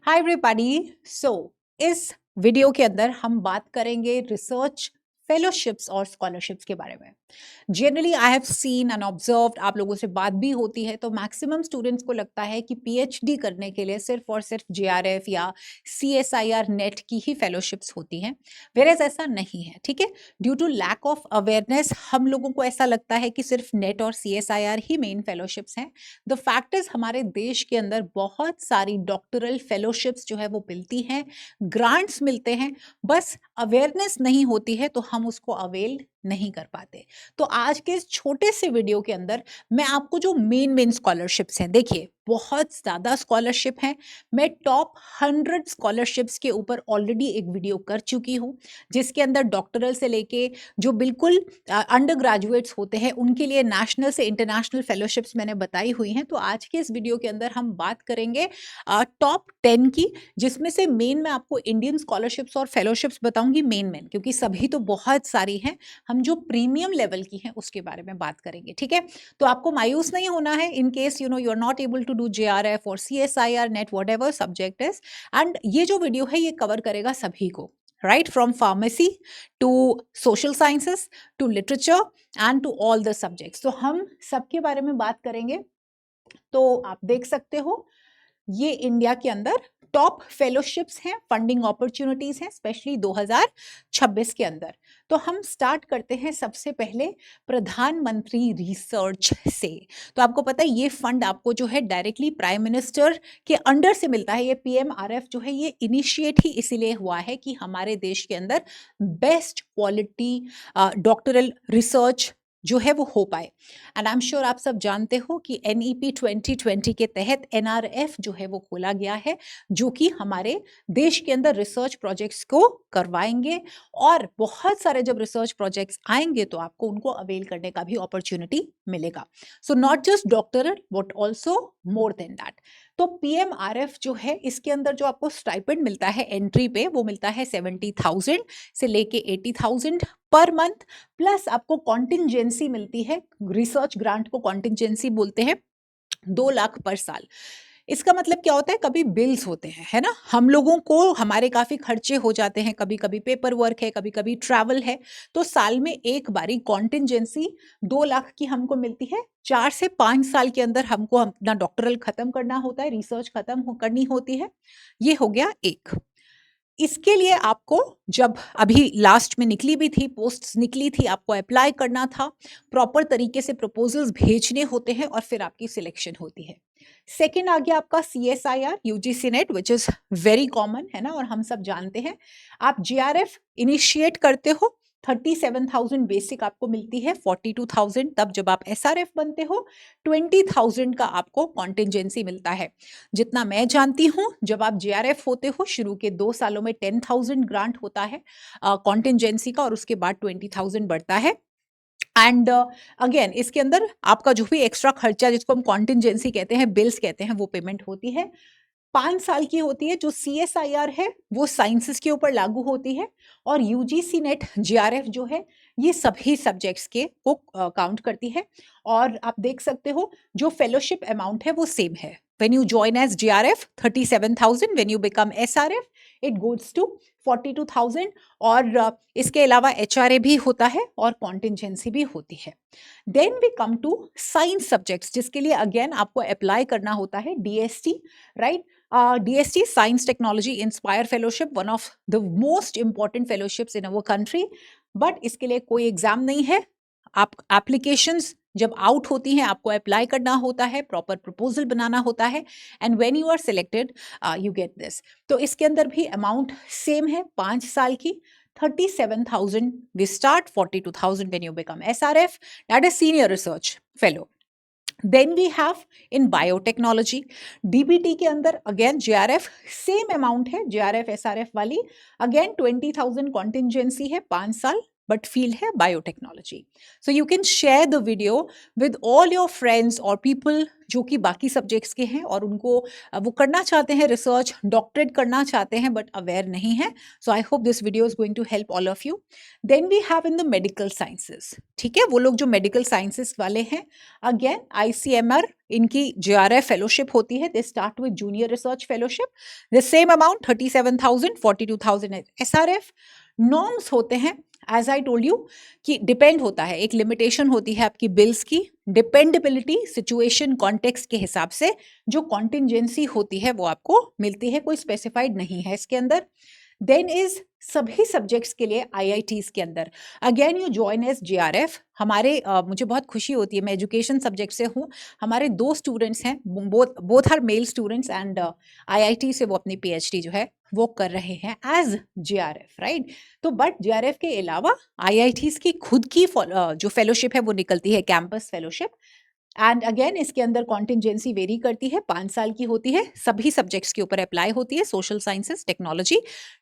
Hi everybody. सो इस video के अंदर हम बात करेंगे रिसर्च फेलोशिप्स और स्कॉलरशिप्स के बारे में। Generally I have seen and observed, आप लोगों से बात भी होती है तो मैक्सिमम स्टूडेंट्स को लगता है कि पीएचडी करने के लिए सिर्फ और सिर्फ जेआरएफ या सीएसआईआर नेट की ही फेलोशिप्स होती हैं। वेरेज ऐसा नहीं है, ठीक है। Due to lack of awareness हम लोगों को ऐसा लगता है कि सिर्फ नेट और सीएसआईआर ही मेन फेलोशिप्स हैं। द फैक्ट इज हमारे देश के अंदर बहुत सारी डॉक्टरल फेलोशिप्स जो है वो मिलती हैं, ग्रांट्स मिलते हैं, बस अवेयरनेस नहीं होती है तो हम उसको अवेल नहीं कर पाते। तो आज के इस छोटे से वीडियो के अंदर मैं आपको जो मेन स्कॉलरशिप्स हैं, देखिए बहुत ज्यादा स्कॉलरशिप हैं। मैं टॉप 100 स्कॉलरशिप्स के ऊपर ऑलरेडी एक वीडियो कर चुकी हूं, जिसके अंदर डॉक्टरल से लेके जो बिल्कुल अंडर ग्रेजुएट्स होते हैं उनके लिए नेशनल से इंटरनेशनल फेलोशिप्स मैंने बताई हुई हैं। तो आज के इस वीडियो के अंदर हम बात करेंगे टॉप 10 की, जिसमें से मेन मैं आपको इंडियन स्कॉलरशिप्स और फेलोशिप्स बताऊंगी मेन क्योंकि सभी तो बहुत सारी हैं। हम जो प्रीमियम लेवल की हैं उसके बारे में बात करेंगे, ठीक है। तो आपको मायूस नहीं होना है in case you are not able to do JRF और CSIR NET whatever subject is. And ये जो वीडियो है ये कवर करेगा सभी को, right from pharmacy to social sciences to literature and to all the subjects। तो हम सबके बारे में बात करेंगे। तो आप देख सकते हो ये इंडिया के अंदर टॉप फेलोशिप्स हैं, फंडिंग अपॉर्चुनिटीज हैं, स्पेशली 2026 के अंदर। तो हम स्टार्ट करते हैं सबसे पहले प्रधानमंत्री रिसर्च से। तो आपको पता है ये फंड आपको जो है डायरेक्टली प्राइम मिनिस्टर के अंडर से मिलता है। ये पीएमआरएफ जो है ये इनिशिएट ही इसीलिए हुआ है कि हमारे देश के अंदर बेस्ट क्वालिटी डॉक्टरल रिसर्च जो है वो हो पाए। एंड आई एम श्योर आप सब जानते हो कि एनईपी 2020 के तहत एनआरएफ जो है वो खोला गया है, जो कि हमारे देश के अंदर रिसर्च प्रोजेक्ट्स को करवाएंगे। और बहुत सारे जब रिसर्च प्रोजेक्ट्स आएंगे तो आपको उनको अवेल करने का भी अपॉर्चुनिटी मिलेगा। So not just doctoral but also more than that. तो पीएमआरएफ जो है इसके अंदर जो आपको स्टाइपेंड मिलता है एंट्री पे, वो मिलता है 70,000 से लेके 80,000 पर मंथ। प्लस आपको कॉन्टिंजेंसी मिलती है, रिसर्च ग्रांट को कॉन्टिंजेंसी बोलते हैं, 2 लाख पर साल। इसका मतलब क्या होता है, कभी बिल्स होते हैं, है ना, हम लोगों को हमारे काफी खर्चे हो जाते हैं, कभी कभी पेपर वर्क है, कभी कभी ट्रैवल है, तो साल में एक बारी कॉन्टिंजेंसी 2 लाख की हमको मिलती है। 4 से 5 साल के अंदर हमको अपना डॉक्टरल खत्म करना होता है, रिसर्च करनी होती है। ये हो गया एक। इसके लिए आपको जब अभी लास्ट में निकली भी थी, पोस्ट्स निकली थी, आपको अप्लाई करना था, प्रॉपर तरीके से प्रपोजल्स भेजने होते हैं और फिर आपकी सिलेक्शन होती है। सेकंड आ गया आपका CSIR UGC net, which is very common, है ना, और हम सब जानते हैं। आप जीआरएफ इनिशिएट करते हो, 37,000 बेसिक आपको मिलती है, 42,000 तब जब आप एसआरएफ बनते हो, 20,000 का आपको कॉन्टिंजेंसी मिलता है। जितना मैं जानती हूँ जब आप जेआरएफ होते हो शुरू के 2 सालों में 10,000 ग्रांट होता है कॉन्टिंजेंसी का, और उसके बाद 20,000 बढ़ता है। एंड अगेन इसके अंदर आपका जो भी एक्स्ट्रा खर्चा, जिसको हम कॉन्टिंजेंसी कहते हैं, बिल्स कहते हैं, वो पेमेंट होती है। 5 साल की होती है। जो सीएसआईआर है वो साइंसेस के ऊपर लागू होती है, और यूजीसी नेट जीआरएफ जो है ये सभी सब्जेक्ट्स के को काउंट करती है। और आप देख सकते हो जो फेलोशिप अमाउंट है वो सेम है। When you join as GRF 37,000, when you become SRF it goes to 42,000। और इसके अलावा एचआरए भी होता है और कॉन्टिंजेंसी भी होती है। Then we come to science subjects, जिसके लिए अगेन आपको अप्लाई करना होता है DST, right. DST Science Technology Inspire Fellowship, one of the most important fellowships in our country। But इसके लिए कोई एग्जाम नहीं है। आप एप्लीकेशंस जब आउट होती हैं आपको अप्लाई करना होता है, प्रॉपर प्रपोजल बनाना होता है, and when you are selected you get this. तो इसके अंदर भी अमाउंट सेम है, 5 साल की 37,000 we start, 42,000 when you become SRF, that is senior research fellow। Then we have in biotechnology, DBT के अंदर अगेन JRF सेम अमाउंट है, JRF SRF वाली, अगेन 20,000 कॉन्टिंजेंसी है, 5 साल, बट फील्ड है biotechnology. So you can share the video with all your friends और people जो कि बाकी सब्जेक्ट्स के हैं और उनको वो करना चाहते हैं रिसर्च, डॉक्टरेट करना चाहते हैं बट अवेयर नहीं है. So I hope this video is going to help all of you. Then we have in the medical sciences. ठीक है, वो लोग जो मेडिकल साइंसेस वाले हैं, अगेन आईसीएमआर इनकी जेआरएफ फेलोशिप होती है. They start with junior research fellowship. The same amount 37,000, 42,000 SRF. Norms होते हैं एज आई टोल्ड यू कि डिपेंड होता है, एक लिमिटेशन होती है आपकी बिल्स की. डिपेंडेबिलिटी सिचुएशन कॉन्टेक्स्ट के हिसाब से जो कॉन्टिंजेंसी होती है वो आपको मिलती है, कोई स्पेसिफाइड नहीं है इसके अंदर. देन इज सभी सब्जेक्ट्स के लिए आईआईटीज के अंदर again you join as JRF. हमारे मुझे बहुत खुशी होती है, मैं एजुकेशन सब्जेक्ट से हूँ. हमारे 2 स्टूडेंट्स हैं, both are male students and IIT से वो अपनी पीएचडी जो है वो कर रहे हैं एज जेआरएफ, राइट. तो बट जेआरएफ के अलावा आईआईटीज की खुद की जो फेलोशिप है वो निकलती है कैंपस फेलोशिप. एंड अगेन इसके अंदर कॉन्टिंजेंसी वेरी करती है, 5 साल की होती है, सभी सब्जेक्ट्स के ऊपर अप्लाई होती है, सोशल साइंसेस, टेक्नोलॉजी,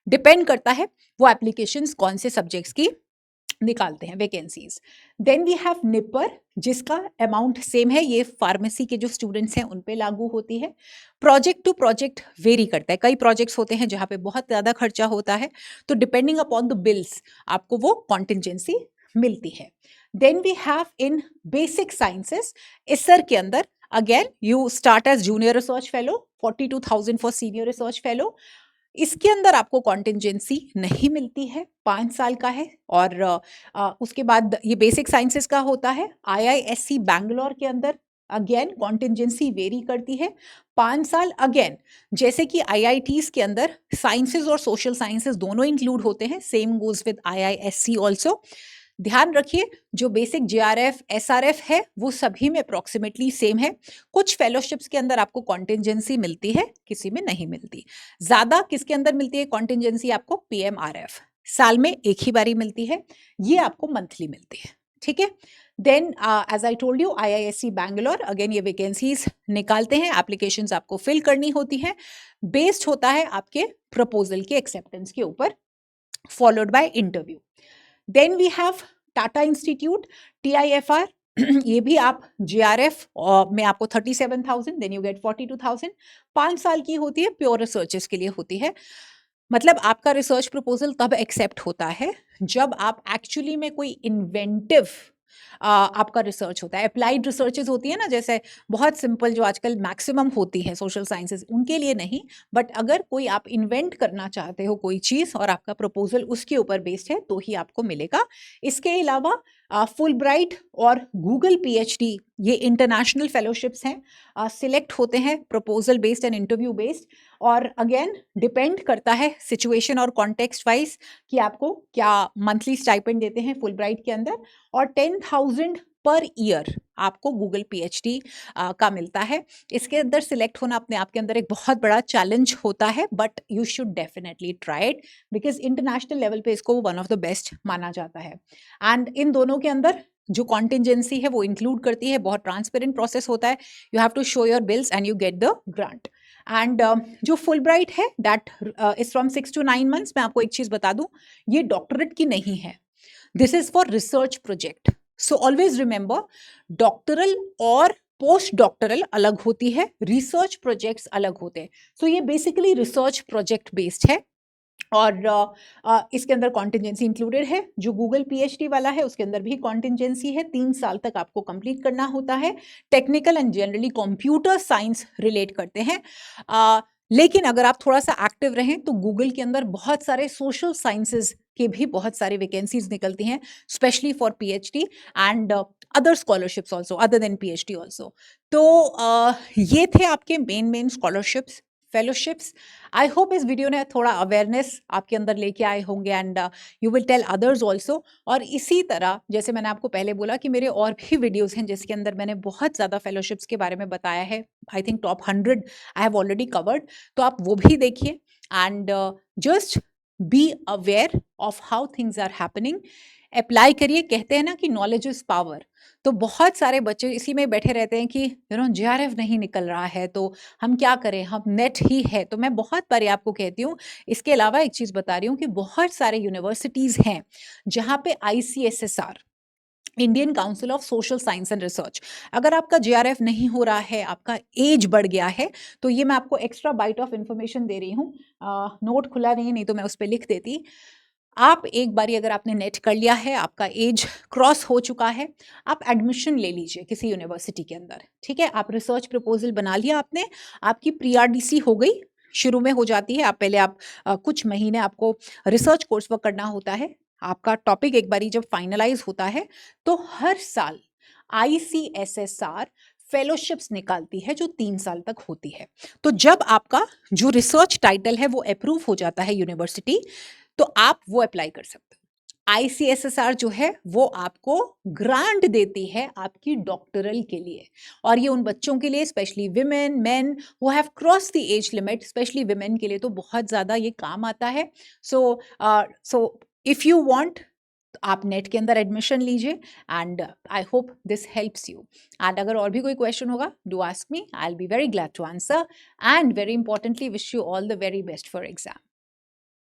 डिपेंड करता है वो एप्लीकेशंस कौन से सब्जेक्ट्स की निकालते हैं वैकेंसीज. देन वी हैव निपर जिसका अमाउंट सेम है, ये फार्मेसी के जो स्टूडेंट्स हैं उन पे लागू होती है. प्रोजेक्ट टू प्रोजेक्ट वेरी करता है, कई प्रोजेक्ट्स होते हैं जहाँ पे बहुत ज़्यादा खर्चा होता है, तो डिपेंडिंग अपॉन द बिल्स आपको वो कॉन्टिंजेंसी मिलती है. Then we have in basic sciences, IISER के अंदर again you start as junior research fellow, 42,000 for senior research fellow. इसके अंदर आपको कॉन्टिंजेंसी नहीं मिलती है, 5 साल का है. और उसके बाद ये बेसिक साइंसेस का होता है. आईआईएससी बैंगलोर के अंदर अगेन कॉन्टिंजेंसी वेरी करती है, 5 साल. अगेन जैसे कि आईआईटीज के अंदर साइंसेस और सोशल साइंसेस दोनों इंक्लूड होते हैं, same goes with IISc also. ध्यान रखिए जो बेसिक जेआरएफ एसआरएफ है वो सभी में अप्रोक्सीमेटली सेम है. कुछ फेलोशिप्स के अंदर आपको कॉन्टिंजेंसी मिलती है, किसी में नहीं मिलती. ज्यादा किसके अंदर मिलती है कॉन्टिंजेंसी आपको? पीएमआरएफ, साल में एक ही बारी मिलती है, ये आपको मंथली मिलती है. ठीक है. Then as I told you IISc Bangalore again ये वैकेंसीज निकालते हैं, एप्लीकेशंस आपको फिल करनी होती है, बेस्ड होता है आपके प्रपोजल के एक्सेप्टेंस के ऊपर, followed by interview. Then we have Tata institute, TIFR. ये भी आप जेआरएफ में आपको 37,000, देन यू गेट 42,000. 5 साल की होती है, प्योर रिसर्चेस के लिए होती है. मतलब आपका रिसर्च प्रपोजल तब एक्सेप्ट होता है जब आप एक्चुअली में कोई इन्वेंटिव आपका रिसर्च होता है. अप्लाइड रिसर्चेज होती है ना, जैसे बहुत सिंपल जो आजकल मैक्सिमम होती है सोशल साइंसेज, उनके लिए नहीं. बट अगर कोई आप इन्वेंट करना चाहते हो कोई चीज़ और आपका प्रपोजल उसके ऊपर बेस्ड है तो ही आपको मिलेगा. इसके अलावा फुल ब्राइट और गूगल पीएचडी ये इंटरनेशनल फेलोशिप्स हैं, सिलेक्ट होते हैं proposal based and interview based. और अगेन डिपेंड करता है सिचुएशन और कॉन्टेक्स्ट वाइज कि आपको क्या मंथली स्टाइपेंड देते हैं फुल ब्राइट के अंदर. और 10,000 पर ईयर आपको गूगल पीएचडी का मिलता है. इसके अंदर सिलेक्ट होना अपने आप के अंदर एक बहुत बड़ा चैलेंज होता है, but you should definitely try it because international level पे इसको वन ऑफ द बेस्ट माना जाता है. एंड इन दोनों के अंदर जो कॉन्टिंजेंसी है वो इंक्लूड करती है, बहुत ट्रांसपेरेंट प्रोसेस होता है. You have to show your bills and you get the grant. And जो फुल ब्राइट है that is from 6 to 9 months. मैं आपको एक चीज बता दूं, ये डॉक्टरेट की नहीं है, this is for research project. So always remember, doctoral और पोस्ट डॉक्टरल अलग होती है, रिसर्च प्रोजेक्ट्स अलग होते हैं. सो ये बेसिकली रिसर्च प्रोजेक्ट बेस्ड है. और इसके अंदर कॉन्टिंजेंसी इंक्लूडेड है. जो गूगल पीएचडी वाला है उसके अंदर भी कॉन्टिंजेंसी है, 3 साल तक आपको कंप्लीट करना होता है. Technical and generally computer science relate करते हैं. लेकिन अगर आप थोड़ा सा एक्टिव रहें तो गूगल के अंदर बहुत सारे सोशल साइंसेज के भी बहुत सारी वैकेंसीज निकलती हैं, specially for PhD and other scholarships also, other than PhD also. तो ये थे आपके main scholarships, fellowships. I hope इस वीडियो ने थोड़ा अवेयरनेस आपके अंदर लेके आए होंगे and you will tell others also. और इसी तरह जैसे मैंने आपको पहले बोला कि मेरे और भी वीडियोस हैं जिसके अंदर मैंने बहुत ज़्यादा फेलोशिप्स के बारे में बताया है. I think top 100 I have already covered, तो आप वो भी देखिए. And just be aware of how things are happening, apply करिए। कहते हैं ना कि नॉलेज इज पावर। तो बहुत सारे बच्चे इसी में बैठे रहते हैं कि जेआरएफ नहीं निकल रहा है तो हम क्या करें, हम नेट ही है। तो मैं बहुत बार आपको कहती हूँ, इसके अलावा एक चीज बता रही हूँ कि बहुत सारे यूनिवर्सिटीज हैं जहां पे ICSSR, Indian council of social science and research, अगर आपका जेआरएफ नहीं हो रहा है, आपका एज बढ़ गया है, तो ये मैं आपको एक्स्ट्रा बाइट ऑफ इंफॉर्मेशन दे रही हूँ। नोट खुला नहीं तो मैं उस पर लिख देती। आप एक बारी अगर आपने नेट कर लिया है, आपका एज क्रॉस हो चुका है, आप एडमिशन ले लीजिए किसी यूनिवर्सिटी के अंदर, ठीक है। आप रिसर्च प्रपोजल बना लिया आपने, आपकी प्रीआरडीसी हो गई, शुरू में हो जाती है। आप पहले कुछ महीने आपको रिसर्च कोर्स वर्क करना होता है। आपका टॉपिक एक बारी जब फाइनलाइज होता है तो हर साल आईसीएसएसआर फेलोशिप्स निकालती है जो 3 साल तक होती है। तो जब आपका जो रिसर्च टाइटल है वो अप्रूव हो जाता है यूनिवर्सिटी, तो आप वो अप्लाई कर सकते हो। आईसीएसएसआर जो है वो आपको ग्रांट देती है आपकी डॉक्टरल के लिए, और ये उन बच्चों के लिए, specially women, men who have cross the age limit, specially women के लिए तो बहुत ज़्यादा ये काम आता है। सो इफ़ यू वांट, आप नेट के अंदर एडमिशन लीजिए, and I hope this helps you. And अगर और भी कोई क्वेश्चन होगा, do ask me, I will be very glad to answer, and very importantly wish you all the very best for exam.